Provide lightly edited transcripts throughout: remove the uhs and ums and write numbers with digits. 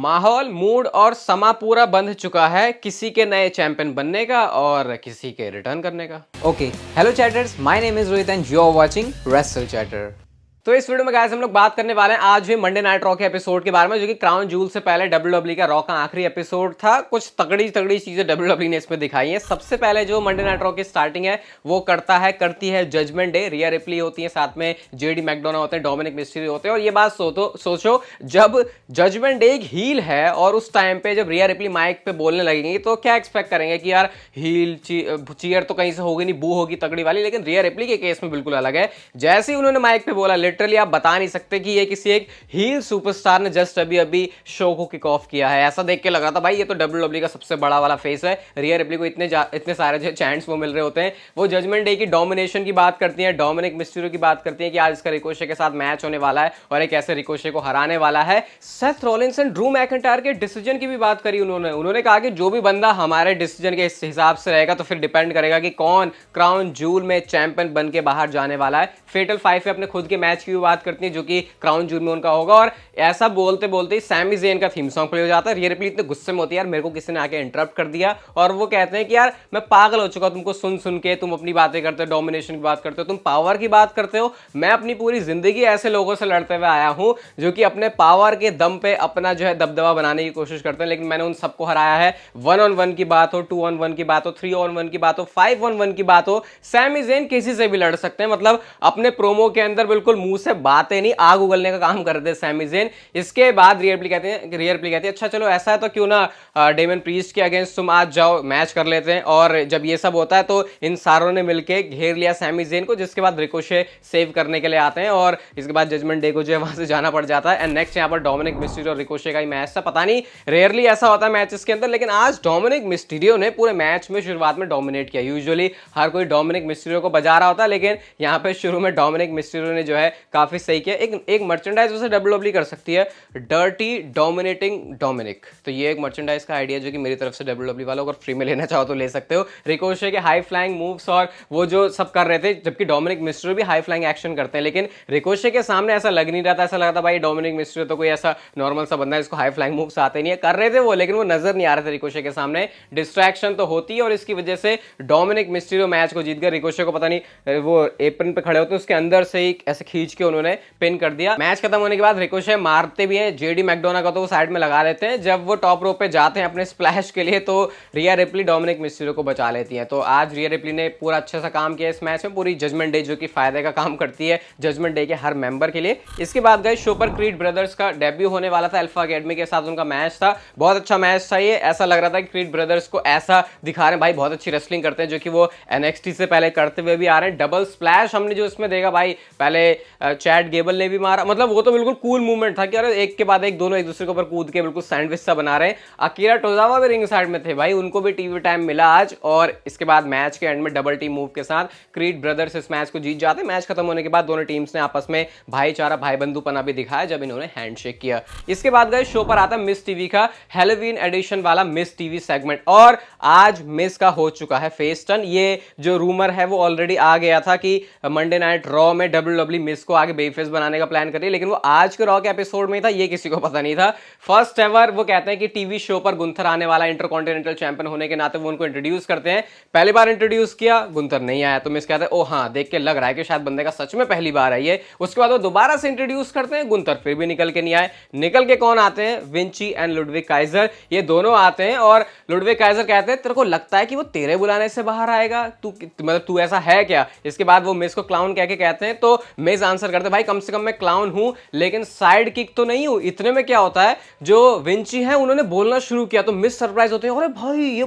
माहौल, मूड और समा पूरा बंध चुका है किसी के नए चैंपियन बनने का और किसी के रिटर्न करने का। Okay, hello chatters, my name is Rohit and you are watching Wrestle Chatter. तो इस वीडियो में गाइस हम लोग बात करने वाले हैं आज भी मंडे नाइट रॉ के एपिसोड के बारे में, जो कि क्राउन जूल से पहले डब्ल्यूडब्ल्यूई का रॉ का आखिरी एपिसोड था। कुछ तगड़ी चीजें डब्ल्यूडब्ल्यूई ने इसमें दिखाई हैं। सबसे पहले जो मंडे नाइट रॉ की स्टार्टिंग है वो करती है जजमेंट डे। रिया रिप्ली होती है, साथ में जेडी मैकडोना होते हैं, डोमिनिक मिस्टीरियो होते हैं। और ये बात सोचो जब जजमेंट डे एक हील है और उस टाइम पे जब रिया रिप्ली माइक पे बोलने लगेंगी तो क्या एक्सपेक्ट करेंगे कि यार हील चीयर तो कहीं से होगी नहीं, बू होगी तगड़ी वाली। लेकिन रिया रिप्ली के केस में बिल्कुल अलग है। जैसे ही उन्होंने माइक पे बोला, लिटरली आप बता नहीं सकते कि ये किसी एक हील सुपरस्टार ने जस्ट अभी शो को किक ऑफ किया है। ऐसा देख के लग रहा था भाई ये तो डब्ल्यूडब्ल्यूई का सबसे बड़ा वाला फेस है। रिया रिप्ली को इतने सारे जो चैंट्स वो मिल रहे होते हैं। वो जजमेंट डे की डोमिनेशन की बात करती है, डोमिनिक मिस्टीरियो की बात करती है कि आज इसका रिकोशे के साथ मैच होने वाला है और एक ऐसे रिकोशे को हराने वाला है। Seth Rollins and Drew McIntyre के डिसीजन की भी बात करी उन्होंने कहा कि जो भी बंदा हमारे डिसीजन के हिसाब से रहेगा तो फिर डिपेंड करेगा कि कौन क्राउन जूल में चैंपियन बन के बाहर जाने वाला है। फेटल 5 पे अपने खुद के मैच की भी बात करती है जो कि क्राउन जूल में उनका होगा। और ऐसा बोलते बोलते ही सैमी ज़ेन का थीम सॉन्ग प्ले हो जाता है। रिया रिप्ली इतने गुस्से में होती है, यार मेरे को किसी ने आके इंटरप्ट कर दिया। और वो कहते हैं कि यार मैं पागल हो चुका हूं तुमको सुन के। तुम अपनी बातें करते हो, डोमिनेशन की बात करते हो, तुम पावर की बात करते हो। मैं अपनी पूरी जिंदगी ऐसे लोगों से लड़ते हुए आया हूं जो कि अपने पावर के दम पे अपना जो है दबदबा बनाने की कोशिश करते हैं, लेकिन मैंने उन सबको हराया है। 1-on-1 की बात हो, 2-on-1 की बात हो, 3-on-1 की बात हो, 5-on-1 की बात हो, सैमी ज़ेन किसी से भी लड़ सकते हैं। मतलब अपने प्रोमो के अंदर बिल्कुल मुंह से बातें नहीं, आग उगलने का काम करते हैं सैमी ज़ेन। इसके बाद रिया रिप्ली कहती है अच्छा चलो ऐसा है तो क्यों ना डेमन प्रीस्ट के अगेंस्ट तुम आज जाओ, मैच कर लेते हैं। और जब ये सब होता है तो इन सारों ने मिलकर घेर लिया सैमी ज़ेन को, जिसके बाद रिकोशे सेव करने के लिए आते हैं और इसके बाद जजमेंट डे को जो है वहां से जाना पड़ जाता है। एंड नेक्स्ट यहाँ पर डोमिनिक मिस्टीरियो और रिकोशे का ही मैच था। पता नहीं रेयरली ऐसा होता है मैचेस के अंदर, लेकिन आज डोमिनिक मिस्टीरियो ने पूरे मैच में शुरुआत में डोमिनेट किया। यूजुअली हर कोई डोमिनिक मिस्टीरियो को बजा रहा होता है, लेकिन यहाँ पे शुरू में डोमिनिक मिस्टीरियो ने जो है काफी सही किया। एक मर्चेंडाइज उसे डब्ल्यूडब्ल्यूई कर सकती है, डर्टी डोमिनेटिंग डोमिनिक। तो ये एक मर्चेंडाइज का आइडिया जो कि मेरी तरफ से डब्ल्यूडब्ल्यूई वालों अगर फ्री में लेना चाहो तो ले सकते हो। रिकोशे के हाई फ्लाइंग मूव्स और वो जो सब कर रहे थे, जबकि डोमिनिक मिस्टीरियो भी हाई फ्लाइंग एक्शन करते हैं, लेकिन रिकोशे के सामने ऐसा लग नहीं रहा था। ऐसा लगा था भाई डोमिनिक मिस्टीरियो तो कोई ऐसा नॉर्मल सा बंदा है जिसको हाई फ्लाइंग मूव्स आते नहीं है। कर रहे थे वो, लेकिन वो नजर नहीं आ रहे थे रिकोशे के सामने। डिस्ट्रैक्शन तो होती है और इसकी वजह से डोमिनिक मिस्टीरियो मैच को जीत गए। रिकोशे को पता नहीं वो एप्रन पे खड़े होते उसके अंदर से ही ऐसे खींच के उन्होंने पिन कर दिया। मैच खत्म होने के बाद रिकोशे मारते भी हैं जेडी मैकडोना का, तो वो साइड में लगा लेते हैं। जब वो टॉप रोप पे जाते हैं अपने स्प्लैश के लिए तो रिया रिप्ली डोमिनिक मिस्टीरियो को बचा लेती है। तो आज रिया रिप्ली ने पूरा अच्छा सा काम किया इस मैच में, पूरी जजमेंट डे जो कि फायदे का काम करती है जजमेंट डे के हर मेंबर के लिए। इसके बाद गए शो पर क्रीड ब्रदर्स का डेब्यू होने वाला था। अल्फा अकेडमी के साथ उनका मैच था, बहुत अच्छा मैच था ये। ऐसा लग रहा था कि क्रीड ब्रदर्स को ऐसा दिखा रहे हैं भाई बहुत अच्छी रेसलिंग करते हैं, जो कि वो एनएक्सटी से पहले करते हुए भी आ रहे हैं। डबल स्प्लैश हमने जो इसमें देखा भाई, पहले चैट गेबल ने भी मारा, मतलब वो तो बिल्कुल कूल मूवमेंट था कि अरे एक के बाद एक दोनों एक दूसरे के ऊपर कूद के बिल्कुल सैंडविच सा बना रहे हैं। अकीरा टोजावा भी रिंग साइड में थे भाई, उनको भी टीवी टाइम मिला आज। और इसके बाद मैच के एंड में डबल टीम मूव के साथ क्रीड ब्रदर्स इस मैच को जीत जाते हैं। मैच खत्म होने के बाद दोनों टीम्स ने आपस में भाईचारा भाई बंधुपना भी दिखाया जब इन्होंने हैंडशेक किया। इसके बाद गए शो पर आता है मिस टीवी का हैलोवीन एडिशन वाला मिस टीवी सेगमेंट, और आज मिस का हो चुका है फेस टर्न। ये जो रूमर है वो ऑलरेडी आ गया था कि मंडे नाइट रॉ में डब्ल्यूडब्ल्यूई मिस को आगे बेफेस बनाने का प्लान कर रही है, लेकिन वो आज के रॉ के एपिसोड में था, ये किसी को पता नहीं था। फर्स्ट एवर वो कहते हैं कि टीवी शो पर गुंथर आने वाला, इंटरकॉन्टिनेंटल चैंपियन होने के नाते वो उनको इंट्रोड्यूस करते हैं। पहली बार इंट्रोड्यूस किया, गुंथर नहीं आया, तो मिस कहते हैं ओ हाँ देख के लग रहा है कि शायद बंदे का सच में पहली बार आई है। उसके बाद वो दोबारा से इंट्रोड्यूस करते हैं, गुंथर फिर भी निकल के नहीं आए। निकल के कौन आते हैं? विंची एंड लुडविग काइजर, ये दोनों आते हैं। और लुडविग काइजर कहते हैं तेरे को लगता है कि वो तेरे बुलाने से बाहर आएगा, तू ऐसा है क्या? इसके बाद वो मिस को क्लाउन कह के कहते हैं, तो मिस आंसर करते भाई कम से कम मैं क्लाउन हूं लेकिन साइड किक तो नहीं हूं। इतने में क्या होता है, जो विंची है उन्होंने बोलना शुरू किया तो मिस सरप्राइज होते हैं, अरे भाई ये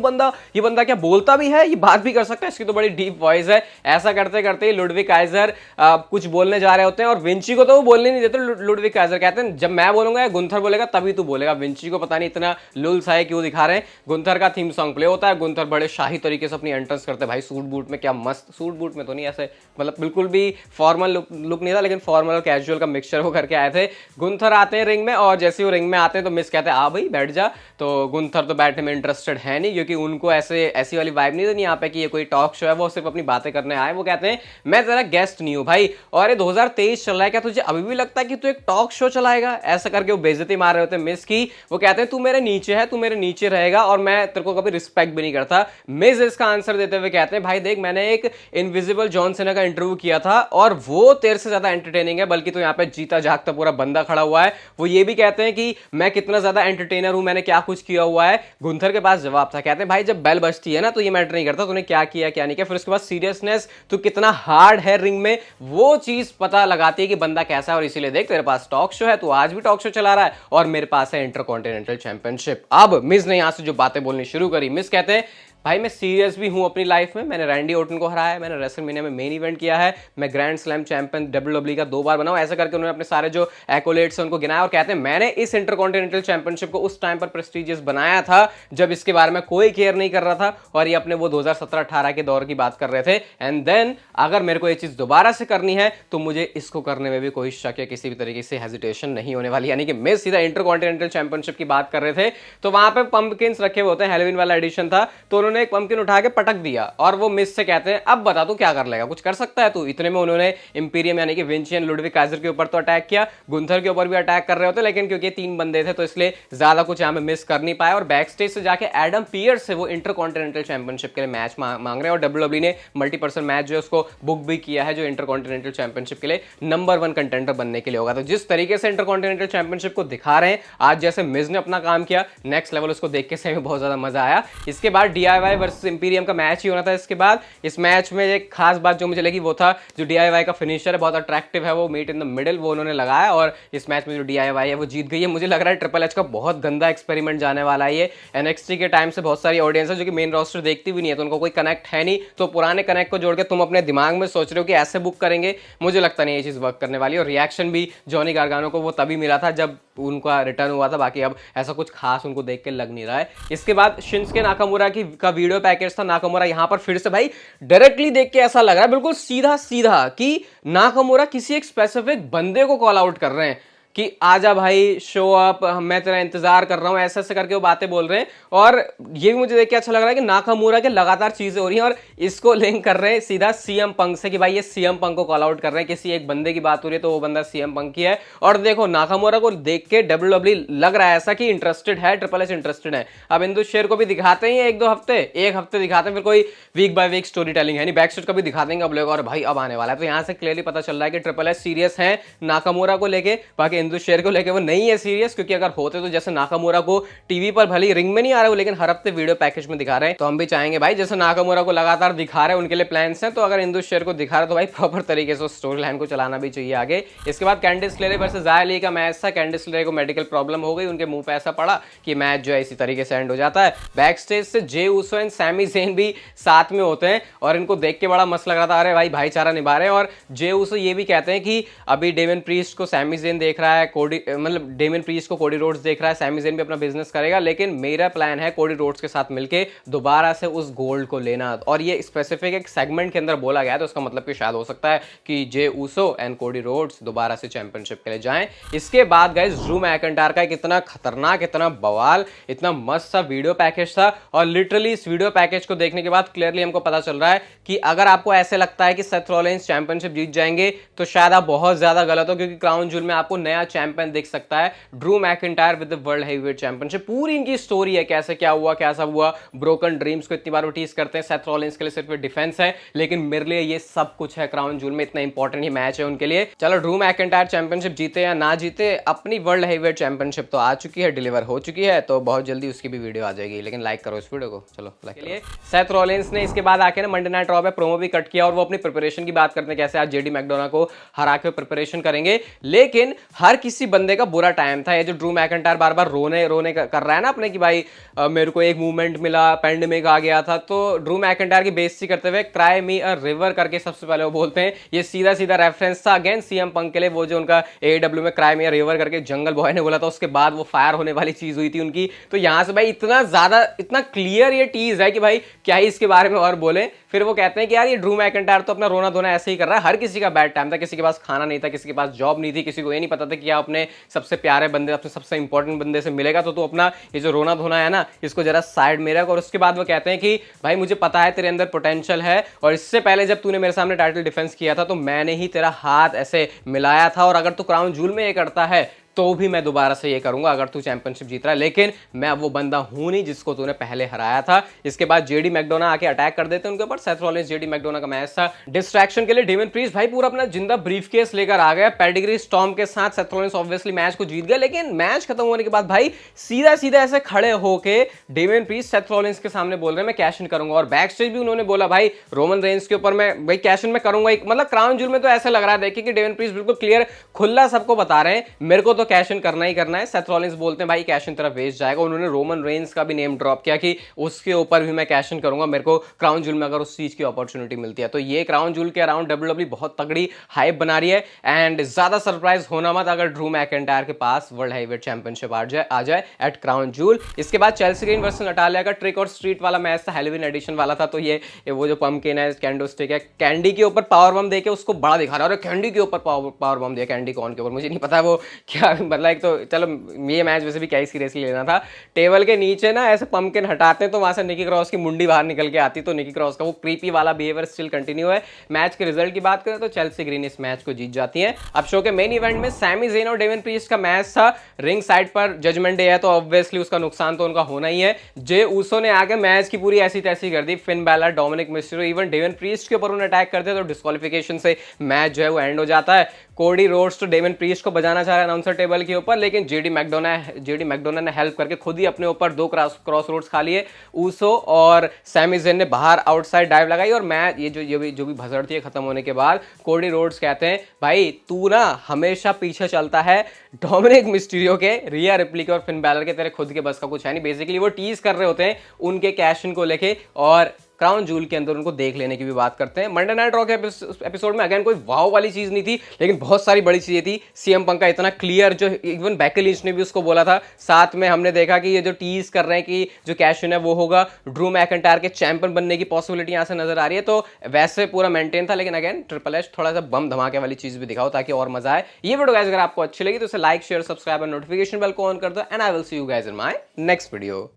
बंदा क्या बोलता भी है, ये बात भी कर सकता है, इसकी तो बड़ी डीप वॉइस है। ऐसा करते करते ही लुडविग काइजर कुछ बोलने जा रहे होते हैं और विंची को तो वो बोलने नहीं देते। लुडविग काइजर कहते हैं जब मैं बोलूंगा या गुंथर बोलेगा तभी तू बोलेगा। विंची को पता नहीं इतना लुल सा है क्यों दिखा रहे हैं। गुंथर का थीम सॉन्ग प्ले होता है, गुंथर बड़े शाही तरीके से अपनी एंट्रेंस करते हैं भाई, सूट बूट में, क्या मस्त सूट बूट में तो नहीं, ऐसे मतलब बिल्कुल भी फॉर्मल लुक नहीं था, लेकिन फॉर्मल और कैजुअल का मिक्सचर वो करके आए थे। गुंथर आते हैं रिंग में और जैसे वो रिंग में आते हैं तो मिस कहते हैं आ भाई बैठ जा, तो गुंथर तो बैठने में इंटरेस्टेड है नहीं क्योंकि उनको ऐसी वाली वाइब नहीं देनी यहाँ पे कि ये कोई टॉक शो है, वो सिर्फ अपनी बातें करने आए। वो कहते हैं मैं तेरा गेस्ट नहीं हूँ भाई, और ये 2023 चल रहा है, क्या तुझे अभी भी लगता है कि तू एक टॉक शो चलाएगा? ऐसा करके वो बेइज्जती मार रहे होते हैं मिस की। वो कहते हैं तू मेरे नीचे है, तू मेरे नीचे रहेगा और मैं तेरे को कभी रिस्पेक्ट भी नहीं करता। मिस इसका आंसर देते हुए कहते हैं भाई देख, मैंने एक इनविजिबल जॉन सीना का इंटरव्यू किया था और वो तेरे से ज्यादा एंटरटेनिंग है, बल्कि तो यहाँ पे जीता जागता पूरा बंदा खड़ा हुआ है। वो ये भी कहते हैं कि मैं कितना ज्यादा एंटरटेनर हूं, मैंने क्या कुछ किया हुआ है। गुंथर के पास जवाब था, कहते हैं भाई जब बेल बजती है ना तो ये मैटर नहीं करता तूने क्या किया क्या नहीं किया, फिर उसके बाद सीरियसनेस, तू कितना हार्ड है रिंग में, वो चीज पता लगाती है कि बंदा कैसा है। और इसीलिए देख तेरे पास टॉक शो है, तू आज भी टॉक शो चला रहा है और मेरे पास है इंटरकॉन्टिनेंटल चैंपियनशिप। अब मिस ने यहां से जो बातें बोलनी शुरू करी, मिस कहते हैं भाई मैं सीरियस भी हूं अपनी लाइफ में, मैंने रैंडी ऑर्टन को हराया है, मैंने रेसलमेनिया में मेन इवेंट किया है, मैं ग्रैंड स्लैम चैंपियन WWE का 2 बार बना हूं। ऐसा करके उन्होंने अपने सारे जो एक्कोलेट्स हैं उनको गिनाया और कहते हैं मैंने इस इंटरकॉन्टिनेंटल चैंपियनशिप को उस टाइम पर प्रेस्टिजियस बनाया था जब इसके बारे में कोई केयर नहीं कर रहा था, और ये अपने वो 2017-18 के दौर की बात कर रहे थे। एंड देन अगर मेरे को ये चीज दोबारा से करनी है तो मुझे इसको करने में भी कोई शक या किसी भी तरीके से हेजिटेशन नहीं होने वाली। यानी कि मैं सीधा इंटरकॉन्टिनेंटल चैंपियनशिप की बात कर रहे थे तो वहां पे पंपकिंस रखे हुए होते हैं, हैलोवीन वाला एडिशन था, तो उन्होंने एक पंपकिन उठा के पटक दिया और वो मिस से कहते हैं अब बता तू क्या कर लेगा, कुछ कर सकता है तू? इतने में उन्होंने इंपीरियम यानी कि विंची एंड लुडविग काइजर के ऊपर तो अटैक किया, गुंथर के ऊपर भी अटैक कर रहे होते, लेकिन क्योंकि 3 बंदे थे तो इसलिए ज्यादा कुछ यहां पे मिस कर नहीं पाया। और बैक स्टेज से जाके एडम पियर्स से वो इंटरकॉन्टिनेंटल चैंपियनशिप के लिए मैच मांग रहे हैं, और WWE ने मल्टीपर्सन मैच जो है उसको बुक भी किया है, जो इंटरकॉन्टिनेंटल चैंपियनशिप के लिए नंबर 1 कंटेंडर बनने के लिए होगा। तो जिस तरीके से इंटरकॉन्टिनेंटल चैंपियनशिप को दिखा रहे हैं आज, जैसे मिज ने अपना काम किया नेक्स्ट लेवल, उसको देख के सही में बहुत ज्यादा मजा आया। इसके बाद DIY वर्सेस इंपीरियम का मैच ही होना था। इसके बाद इस मैच में एक खास बात जो मुझे लगी वो था जो DIY का फिनिशर है, बहुत अट्रैक्टिव है, वो मीट इन द मिडिल, वो उन्होंने लगाया और इस मैच में जो DIY है वो जीत गई है। मुझे लग रहा है ट्रिपल एच का बहुत गंदा एक्सपेरिमेंट जाने वाला है ये। NXT के टाइम से बहुत सारी ऑडियंस है जो कि मेन रोस्टर देखती भी नहीं है, तो उनको कोई कनेक्ट है नहीं, तो पुराने कनेक्ट को जोड़ के तुम अपने दिमाग में सोच रहे हो कि ऐसे बुक करेंगे, मुझे लगता नहीं ये चीज वर्क करने वाली। और रिएक्शन भी जॉनी गार्गानो को वो तभी मिला था जब उनका रिटर्न हुआ था, बाकी अब ऐसा कुछ खास उनको देख के लग नहीं रहा है। इसके बाद शिंसके नाकामुरा का वीडियो पैकेज था। नाकामुरा यहां पर फिर से भाई डायरेक्टली देख के ऐसा लग रहा है बिल्कुल सीधा सीधा कि नाकामुरा किसी एक स्पेसिफिक बंदे को कॉल आउट कर रहे हैं कि आजा भाई शो अप, मैं तेरा इंतजार कर रहा हूं, ऐसे ऐसे करके वो बातें बोल रहे हैं। और ये भी मुझे देख के अच्छा लग रहा है कि नाकामुरा के लगातार चीजें हो रही हैं और इसको लिंक कर रहे हैं सीधा CM पंक से कि भाई ये CM पंक को कॉल आउट कर रहे हैं, किसी एक बंदे की बात हो रही है तो वो बंदा CM पंक की है। और देखो नाकामुरा को देख के WWE लग रहा है ऐसा कि इंटरेस्टेड है, ट्रिपल एच इंटरेस्टेड है। अब इंदु शेर को भी दिखाते ही 1-2 हफ्ते, 1 हफ्ते दिखाते हैं, फिर कोई week by week story telling है नहीं, बैक स्टेज का भी दिखा देंगे अब लोग, और भाई अब आने वाला है। तो यहां से क्लियरली पता चल रहा है कि ट्रिपल एच सीरियस है नाकामुरा को लेके, बाकी इंदु शेर को लेके नहीं है सीरियस, क्योंकि अगर होते तो जैसे नाकामुरा को टीवी पर भले रिंग में नहीं आ रहे हो लेकिन हर हफ्ते वीडियो पैकेज में दिखा रहे हैं, तो हम भी चाहेंगे भाई जैसे नाकामुरा को लगातार दिखा रहे हैं उनके लिए प्लान्स हैं, तो अगर इंदु शेर को दिखा रहे तो भाई प्रॉपर तरीके से स्टोरी लाइन को चलाना भी चाहिए आगे। इसके बाद कैंडिस क्लेरे वर्सेस ज़ाया ली का मैच था। कैंडिस क्लेरे को मेडिकल प्रॉब्लम हो गई, उनके मुंह पे ऐसा पड़ा कि मैच जो है इसी तरीके से एंड हो जाता है। बैक स्टेज से जे उसो एंड सैमी ज़ेन भी साथ में होते हैं और इनको देख के बड़ा मस्त लग रहा था, अरे भाई भाईचारा निभा रहे हैं। और जे उसो ये भी कहते हैं कि अभी डेमियन प्रीस्ट को सैमी ज़ेन देख रहा है, मतलब डेमियन प्रीस्ट को कोडी रोड्स देख रहा है, सैमी ज़ेन भी अपना बिजनेस करेगा, लेकिन मेरा प्लान है कोडी रोड्स के साथ मिलके दोबारा से उस गोल्ड को लेना। और ये स्पेसिफिक एक सेगमेंट के अंदर बोला गया है, तो उसका मतलब कि शायद हो सकता है कि जे उसो एंड कोडी रोड्स दोबारा से चैंपियनशिप के लिए जाएं। इसके बाद गाइस ड्रू मैकिंटायर का एक इतना खतरनाक, इतना बवाल, इतना मस्त सा वीडियो पैकेज था, और लिटरली इस वीडियो पैकेज को देखने के बाद क्लियरली हमको पता चल रहा है कि अगर आपको ऐसे लगता है कि सेथ रॉलिंस चैंपियनशिप जीत जाएंगे तो शायद आप बहुत ज्यादा गलत हो, क्योंकि क्राउन जूल में आपको नया चैंपियन दिख सकता है, Drew McIntyre with the world heavyweight championship. पूरी इनकी स्टोरी है, कैसे क्या हुआ, क्या सब हुआ, ब्रोकन ड्रीम्स को इतनी बार वो टीज करते हैं, सेथ रॉलिंस के लिए सिर्फ डिफेंस है, लेकिन मेरे लिए ये सब कुछ है क्राउन जूल में, इतना इंपॉर्टेंट ये मैच है उनके लिए। चलो ड्रू मैकिंटायर चैंपियनशिप जीते या ना जीते, अपनी वर्ल्ड हेवीवेट चैंपियनशिप तो आ चुकी है, डिलीवर हो चुकी है, तो बहुत जल्दी उसकी भी वीडियो आ जाएगी, लेकिन लाइक करो इस वीडियो को। चलो लाइक के लिए सेथ रॉलिंस ने इसके बाद आके ना मंडे नाइट रॉ पे प्रोमो भी कट किया और वो अपनी प्रिपरेशन की बात करते हैं, कैसे आज जेडी मैकडोना को हरा के प्रिपरेशन करेंगे। लेकिन हर हर किसी बंदे का बुरा टाइम था। ये जो ड्रू मैकिंटायर बार बार रोने रोने कर रहा है ना अपने कि भाई मेरे को एक मूवमेंट मिला, पेंडेमिक आ गया था, तो ड्रू मैकिंटायर की बेइज्जती करते हुए क्राई मी अ रिवर करके सबसे पहले वो बोलते हैं। ये सीधा सीधा रेफरेंस था अगेन सीएम पंक के लिए, वो जो उनका एडब्ल्यू में क्राई मी अ रिवर करके जंगल बॉय ने बोला था, उसके बाद वो फायर होने वाली चीज हुई थी उनकी। तो यहां से भाई इतना ज्यादा इतना क्लियर ये टीज है कि भाई क्या ही इसके बारे में और बोले। फिर वो कहते हैं कि यार ये ड्रू मैकिंटायर तो अपना रोना धोना ऐसे ही कर रहा है, हर किसी का बैड टाइम था, किसी के पास खाना नहीं था, किसी के पास जॉब नहीं थी, किसी को ये नहीं पता था कि आप अपने सबसे प्यारे बंदे, अपने सबसे इंपॉर्टेंट बंदे से मिलेगा तो तू अपना ये जो रोना धोना है ना इसको जरा साइड में रख। और उसके बाद वो कहते हैं कि भाई मुझे पता है तेरे अंदर पोटेंशियल है, और इससे पहले जब तूने मेरे सामने टाइटल डिफेंस किया था तो मैंने ही तेरा हाथ ऐसे मिलाया था, और अगर तू क्राउन जूल में ये करता है तो भी मैं दोबारा से ये करूंगा अगर तू चैंपियनशिप जीत रहा है, लेकिन मैं वो बंदा हूं नहीं जिसको तूने पहले हराया था। इसके बाद जेडी मैकडोना आके अटैक कर देते हैं उनके ऊपर। सेथ रॉलिंस जेडी मैकडोना का मैच था। डिस्ट्रैक्शन के लिए डेमियन प्रीस्ट भाई पूरा अपना जिंदा ब्रीफकेस लेकर आ गया पेडिग्री स्टॉर्म के साथ। सेथ रॉलिंस ऑब्वियसली मैच को जीत गया, लेकिन मैच खत्म होने के बाद भाई सीधा सीधा ऐसे खड़े होके डेमियन प्रीस्ट सेथ रॉलिंस के सामने बोल रहे हैं मैं कैश इन करूंगा, और बैक स्टेज भी उन्होंने बोला भाई रोमन रेंस के ऊपर मैं भाई कैश इन में करूंगा। मतलब क्राउन जूल में तो ऐसा लग रहा है देखिए कि डेमियन प्रीस्ट बिल्कुल क्लियर खुला सबको बता रहे हैं मेरे को तो कैश इन करना ही करना है। सेथ रॉलिंस बोलते हैं भाई कैश इन तरफ भेज जाएगा। उन्होंने रोमन रेंस का भी नेम ड्रॉप किया कि उसके ऊपर भी मैं कैश इन करूंगा मेरे को क्राउन जूल में अगर उस चीज की अपॉर्चुनिटी मिलती है। तो ये क्राउन जूल के अराउंड डब्ल्यूडब्ल्यूई बहुत तगड़ी हाइप बना रही है, एंड ज्यादा सरप्राइज होना मत अगर ड्रू मैकिंटायर के पास वर्ल्ड हैवीवेट चैंपियनशिप आ जाए एट क्राउन जूल। इसके बाद चेल्सी ग्रीन वर्सेस नटालिया का ट्रिक और स्ट्रीट वाला मैच था, हैलोवीन एडिशन वाला था। तो ये वो जो पंपकिन है, कैंडो स्टिक है, कैंडी के ऊपर पावर बम देके उसको बड़ा दिखा रहा है, और कैंडी के ऊपर पावर बम दिया, कैंडी कॉर्न के ऊपर मुझे नहीं पता वो क्या मतलब। एक तो चलो ये मैच वैसे भी क्या सीरियसली लेना था। टेबल के नीचे ना ऐसे पंपकिन हटाते हैं तो वहां से निकी क्रॉस की मुंडी बाहर निकल के आती, तो निकी क्रॉस का वो क्रीपी वाला बिहेवियर स्टिल कंटिन्यू है। मैच के रिजल्ट की बात करें तो चेल्सी ग्रीन इस मैच को जीत जाती है। अब शो के मेन इवेंट में सैमी ज़ेन और डेमियन प्रीस्ट का मैच था। रिंग साइड पर जजमेंट डे है तो ऑब्वियसली उसका नुकसान तो उनका होना ही है। जे ऊसो ने आके मैच की पूरी ऐसी तैसी कर दी। Finn Balor, Dominic Mysterio, even Damian Priest के ऊपर उन्हें अटैक करते हैं तो डिस्क्वालिफिकेशन से मैच जो है वो एंड हो जाता है। कोडी रोड्स तो डेमियन प्रीस्ट को बजाना चाह रहा है अनाउंसर टेबल के ऊपर, लेकिन जेडी मैकडोना ने हेल्प करके खुद ही अपने ऊपर 2 क्रॉस रोड्स खा लिए। ऊसो और सैमी ज़ेन ने बाहर आउटसाइड डाइव लगाई, और मैच ये जो भी भसड़ थी खत्म होने के बाद कोडी रोड्स कहते हैं भाई तू ना हमेशा पीछे चलता है डोमिनिक मिस्टीरियो के, रिया रिप्ली के और फिन बैलर के, तेरे खुद के बस का कुछ है नहीं। बेसिकली वो टीज कर रहे होते हैं उनके कैश इन को लेके, और क्राउन जूल के अंदर उनको देख लेने की भी बात करते हैं। मंडे नाइट रॉ के एपिसोड में अगेन कोई वाव वाली चीज नहीं थी, लेकिन बहुत सारी बड़ी चीजें थी। सीएम पंक का इतना क्लियर, जो इवन बेकी लिंच ने भी उसको बोला था। साथ में हमने देखा कि ये जो टीज कर रहे हैं कि जो कैश इन है वो होगा, ड्रू मैकिंटायर के चैंपियन बनने की पॉसिबिलिटी यहां से नजर आ रही है। तो वैसे पूरा मेंटेन था, लेकिन अगेन ट्रिपल एच थोड़ा सा बम धमाके वाली चीज भी दिखाओ ताकि और मजा आए। ये वीडियो गाइस अगर आपको अच्छी लगी तो इसे लाइक शेयर सब्सक्राइब और नोटिफिकेशन बेल को ऑन कर दो, and I will see you guys in my next video.